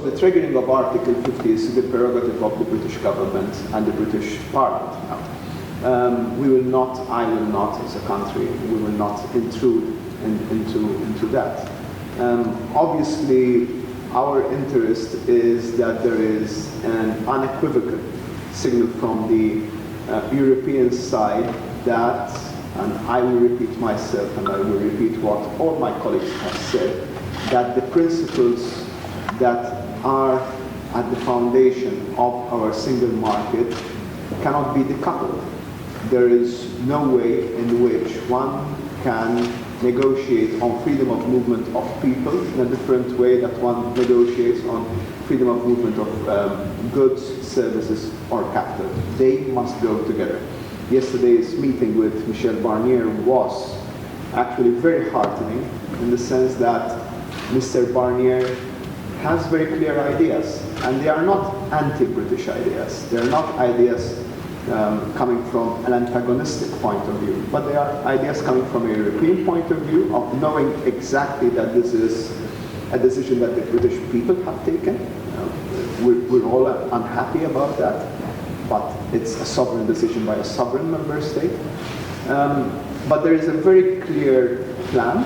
the triggering of Article 50 is the prerogative of the British government and the British Parliament now. We will not, I will not, as a country, we will not intrude into that. Obviously, our interest is that there is an unequivocal signal from the European side that, and I will repeat myself and I will repeat what all my colleagues have said, that the principles that are at the foundation of our single market cannot be decoupled. There is no way in which one can negotiate on freedom of movement of people in a different way that one negotiates on freedom of movement of goods, services, or capital. They must go together. Yesterday's meeting with Michel Barnier was actually very heartening in the sense that Mr. Barnier has very clear ideas, and they are not anti-British ideas. They are not ideas coming from an antagonistic point of view, but they are ideas coming from a European point of view of knowing exactly that this is a decision that the British people have taken. We're all unhappy about that, but it's a sovereign decision by a sovereign member state. But there is a very clear plan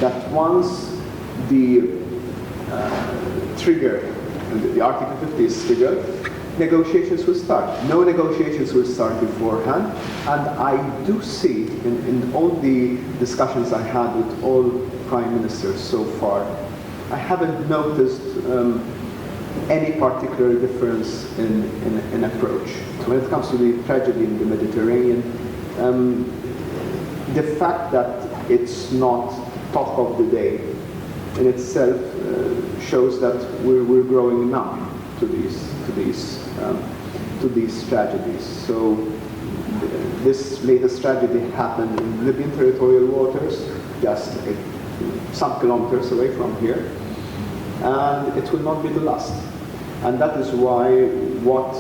that once the trigger, the Article 50 is triggered, negotiations will start. No negotiations will start beforehand, and I do see in all the discussions I had with all prime ministers so far, I haven't noticed any particular difference in approach. When it comes to the tragedy in the Mediterranean, the fact that it's not talk of the day in itself shows that we're growing numb to these tragedies. So this latest tragedy happened in Libyan territorial waters, just some kilometers away from here, and it will not be the last. And that is why what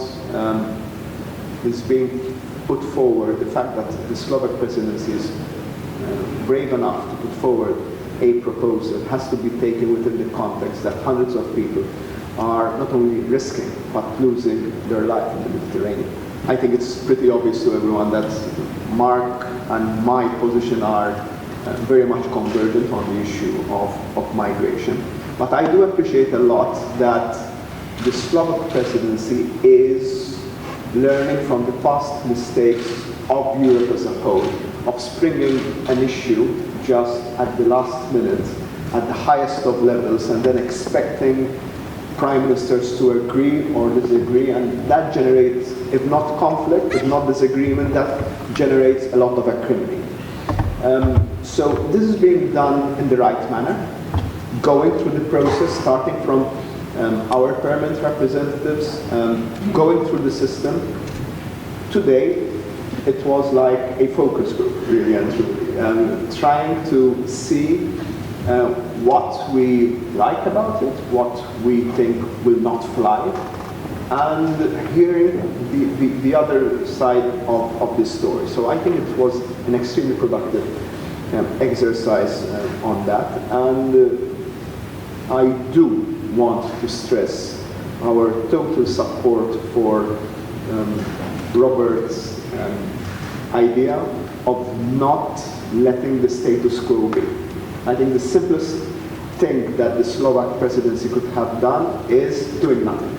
is being put forward, the fact that the Slovak presidency is brave enough to put forward a proposal, has to be taken within the context that hundreds of people are not only risking but losing their life in the Mediterranean. I think it's pretty obvious to everyone that Mark and my position are very much convergent on the issue of migration. But I do appreciate a lot that the Slovak presidency is learning from the past mistakes of Europe as a whole, of springing an issue just at the last minute, at the highest of levels, and then expecting prime ministers to agree or disagree, and that generates, if not conflict, if not disagreement, that generates a lot of acrimony. So this is being done in the right manner, going through the process, starting from our permanent representatives, going through the system. Today, it was like a focus group, really and truly, trying to see what we like about it, what we think will not fly, and hearing the other side of this story. So I think it was an extremely productive exercise on that, and I do want to stress our total support for Robert's idea of not letting the status quo be. I think the simplest thing that the Slovak presidency could have done is doing nothing.